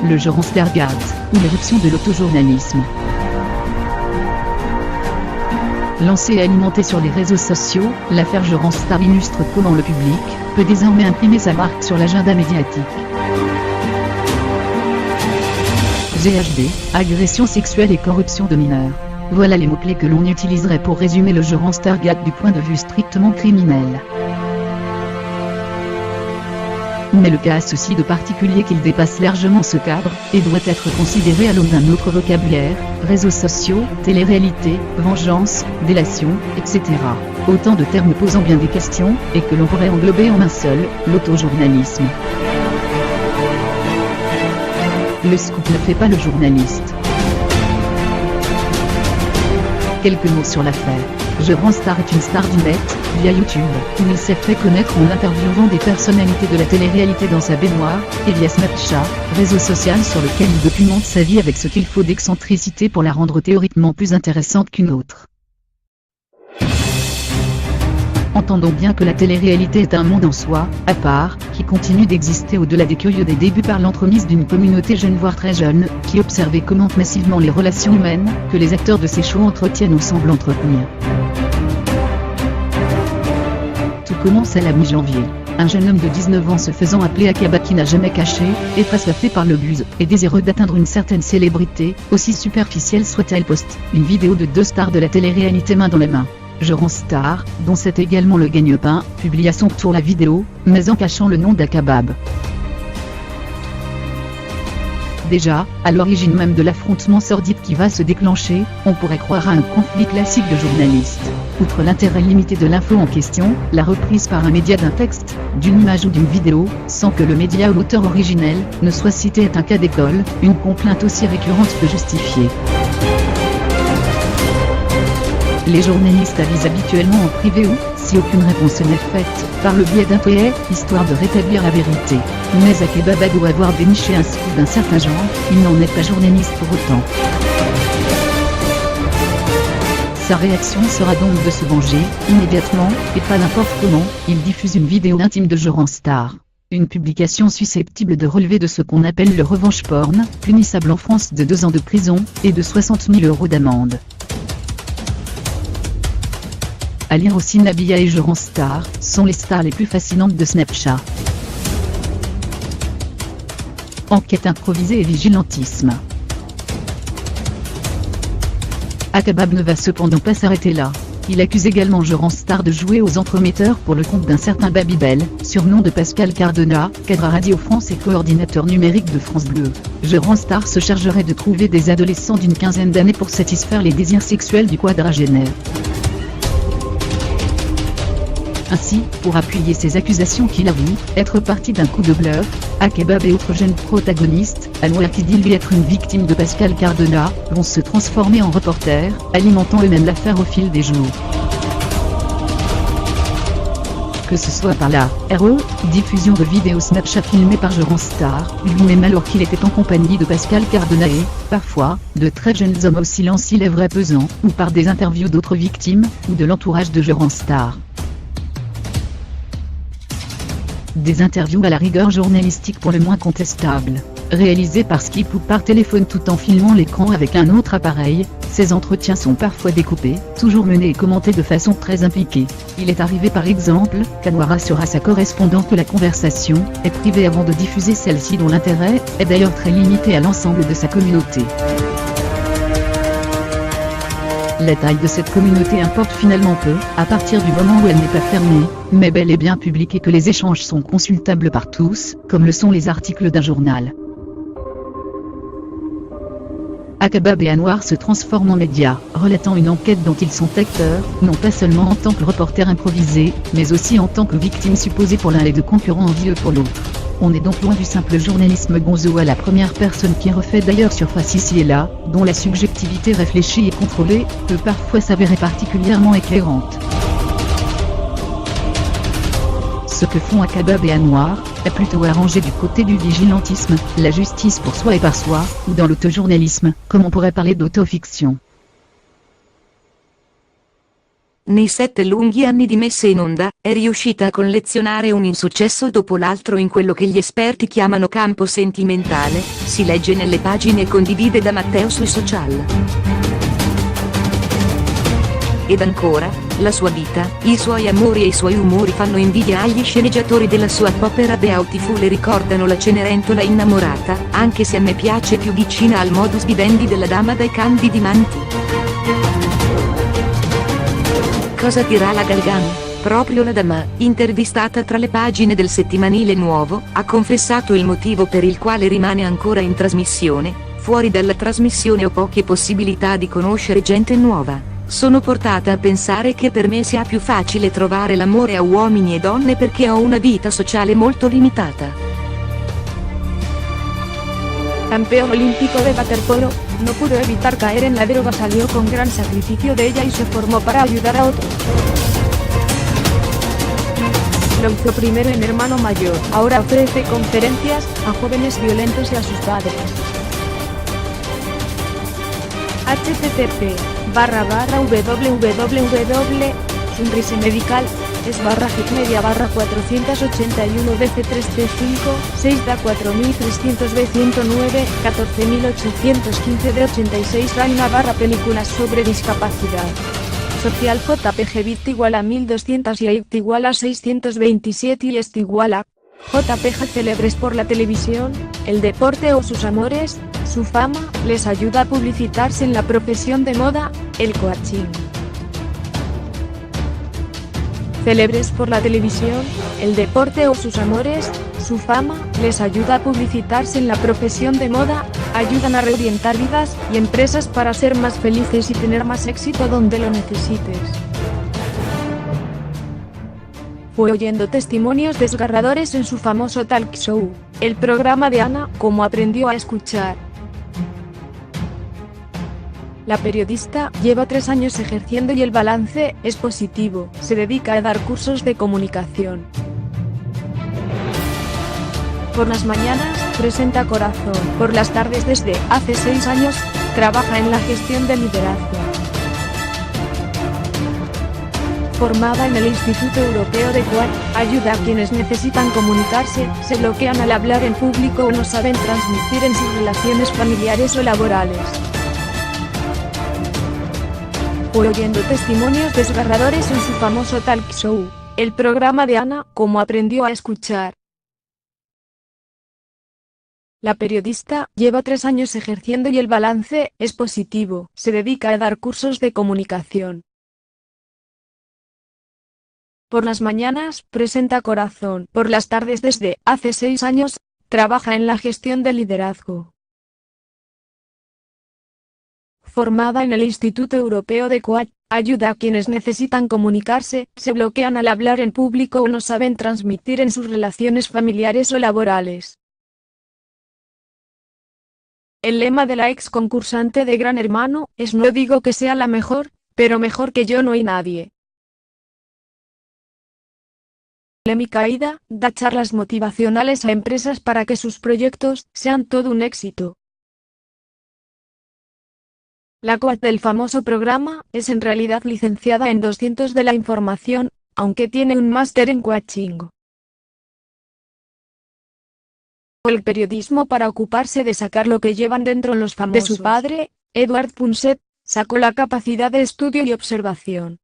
le Jean Stargate, ou l'éruption de l'autojournalisme. Lancée et alimentée sur les réseaux sociaux, l'affaire Jean Star illustre comment le public peut désormais imprimer sa marque sur l'agenda médiatique. GHB, agression sexuelle et corruption de mineurs. Voilà les mots-clés que l'on utiliserait pour résumer le Jean Stargate du point de vue strictement criminel. Mais le cas a ceci de particulier qu'il dépasse largement ce cadre, et doit être considéré à l'aune d'un autre vocabulaire, réseaux sociaux, télé-réalité, vengeance, délation, etc. Autant de termes posant bien des questions, et que l'on pourrait englober en un seul, l'autojournalisme. Le scoop ne fait pas le journaliste. Quelques mots sur l'affaire. Jean Star est une star du net, via YouTube, où il s'est fait connaître en interviewant des personnalités de la télé-réalité dans sa baignoire, et via Snapchat, réseau social sur lequel il documente sa vie avec ce qu'il faut d'excentricité pour la rendre théoriquement plus intéressante qu'une autre. Entendons bien que la télé-réalité est un monde en soi, à part, qui continue d'exister au-delà des curieux des débuts par l'entremise d'une communauté jeune voire très jeune, qui observe et commente massivement les relations humaines, que les acteurs de ces shows entretiennent ou semblent entretenir. Tout commence à la mi-janvier. Un jeune homme de 19 ans se faisant appeler Akaba qui n'a jamais caché, est assoiffé par le buzz, et désireux d'atteindre une certaine célébrité, aussi superficielle soit-elle, poste une vidéo de 2 stars de la télé-réalité main dans la main. Jean Star, dont c'est également le gagne-pain, publie à son tour la vidéo, mais en cachant le nom d'Akabab. Déjà, à l'origine même de l'affrontement sordide qui va se déclencher, on pourrait croire à un conflit classique de journalistes. Outre l'intérêt limité de l'info en question, la reprise par un média d'un texte, d'une image ou d'une vidéo, sans que le média ou l'auteur originel ne soit cité est un cas d'école, une complainte aussi récurrente que justifiée. Les journalistes avisent habituellement en privé ou, si aucune réponse n'est faite, par le biais d'un tweet, histoire de rétablir la vérité. Mais Akababa doit avoir déniché un scoop d'un certain genre, il n'en est pas journaliste pour autant. Sa réaction sera donc de se venger, immédiatement, et pas n'importe comment, il diffuse une vidéo intime de Jean Star. Une publication susceptible de relever de ce qu'on appelle le revenge porn, punissable en France de 2 ans de prison, et de 60 000 € d'amende. À lire aussi, Nabila et Jean Star sont les stars les plus fascinantes de Snapchat. Enquête improvisée et vigilantisme. Akabab ne va cependant pas s'arrêter là. Il accuse également Jean Star de jouer aux entremetteurs pour le compte d'un certain Babybel, surnom de Pascal Cardona, cadre à Radio France et coordinateur numérique de France Bleu. Jean Star se chargerait de trouver des adolescents d'une quinzaine d'années pour satisfaire les désirs sexuels du quadragénaire. Ainsi, pour appuyer ses accusations qu'il avoue être parti d'un coup de bluff, Akabab et autres jeunes protagonistes, Anwar qui dit lui être une victime de Pascal Cardona, vont se transformer en reporters, alimentant eux-mêmes l'affaire au fil des jours. Que ce soit par la diffusion de vidéos Snapchat filmées par Jean Star, lui-même alors qu'il était en compagnie de Pascal Cardona et, parfois, de très jeunes hommes au silence il est vrai pesant, ou par des interviews d'autres victimes, ou de l'entourage de Jean Star. Des interviews à la rigueur journalistique pour le moins contestables, réalisées par Skype ou par téléphone tout en filmant l'écran avec un autre appareil. Ces entretiens sont parfois découpés, toujours menés et commentés de façon très impliquée. Il est arrivé par exemple, qu'Anwar assure à sa correspondante que la conversation est privée avant de diffuser celle-ci dont l'intérêt est d'ailleurs très limité à l'ensemble de sa communauté. La taille de cette communauté importe finalement peu, à partir du moment où elle n'est pas fermée, mais bel et bien publique et que les échanges sont consultables par tous, comme le sont les articles d'un journal. Akabab et Anwar se transforment en médias, relatant une enquête dont ils sont acteurs, non pas seulement en tant que reporters improvisés, mais aussi en tant que victimes supposées pour l'un et de concurrents envieux pour l'autre. On est donc loin du simple journalisme gonzo à la première personne qui refait d'ailleurs surface ici et là, dont la subjectivité réfléchie et contrôlée peut parfois s'avérer particulièrement éclairante. Ce que font Akabab et Anwar est plutôt arrangé du côté du vigilantisme, la justice pour soi et par soi, ou dans l'autojournalisme, comme on pourrait parler d'autofiction. nei 7 lunghi anni di messe in onda, è riuscita a collezionare un insuccesso dopo l'altro in quello che gli esperti chiamano campo sentimentale, si legge nelle pagine e condivide da Matteo sui social. Ed ancora, la sua vita, i suoi amori e i suoi umori fanno invidia agli sceneggiatori della sua opera Beautiful e ricordano la Cenerentola innamorata, anche se a me piace più vicina al modus vivendi della dama dai candidi manti. Cosa dirà la Galgan? Proprio la dama, intervistata tra le pagine del settimanile Nuovo, ha confessato il motivo per il quale rimane ancora in trasmissione: fuori dalla trasmissione ho poche possibilità di conoscere gente nuova. Sono portata a pensare che per me sia più facile trovare l'amore a uomini e donne perché ho una vita sociale molto limitata. Campeón olímpico de waterpolo, no pudo evitar caer en la droga, salió con gran sacrificio de ella y se formó para ayudar a otros. Lo hizo primero en Hermano Mayor, ahora ofrece conferencias a jóvenes violentos y a sus padres. http://www.sunrisemedical /hitmedia/481 DC3C5 6 da 4300 B109 14815 D86 Raina /películas sobre discapacidad social JPG bit igual a 1200 y EIT igual a 627 y est igual a JPG célebres por la televisión, el deporte o sus amores, su fama, les ayuda a publicitarse en la profesión de moda, el coaching. Célebres por la televisión, el deporte o sus amores, su fama, les ayuda a publicitarse en la profesión de moda, ayudan a reorientar vidas y empresas para ser más felices y tener más éxito donde lo necesites. Fue oyendo testimonios desgarradores en su famoso talk show, el programa de Ana, como aprendió a escuchar. La periodista lleva 3 años ejerciendo y el balance es positivo, se dedica a dar cursos de comunicación. Por las mañanas, presenta Corazón, por las tardes desde hace 6 años, trabaja en la gestión de liderazgo. Formada en el Instituto Europeo de Quad, ayuda a quienes necesitan comunicarse, se bloquean al hablar en público o no saben transmitir en sus relaciones familiares o laborales. Fue oyendo testimonios desgarradores en su famoso talk show, el programa de Ana, como aprendió a escuchar. La periodista lleva 3 años ejerciendo y el balance es positivo, se dedica a dar cursos de comunicación. Por las mañanas, presenta Corazón, por las tardes desde hace 6 años, trabaja en la gestión de liderazgo. Formada en el Instituto Europeo de Quad, ayuda a quienes necesitan comunicarse, se bloquean al hablar en público o no saben transmitir en sus relaciones familiares o laborales. El lema de la ex concursante de Gran Hermano es: no digo que sea la mejor, pero mejor que yo no hay nadie. Lemmy Caída da charlas motivacionales a empresas para que sus proyectos sean todo un éxito. La coach del famoso programa es en realidad licenciada en 200 de la información, aunque tiene un máster en coaching. O el periodismo para ocuparse de sacar lo que llevan dentro los famosos. De su padre, Edward Punset, sacó la capacidad de estudio y observación.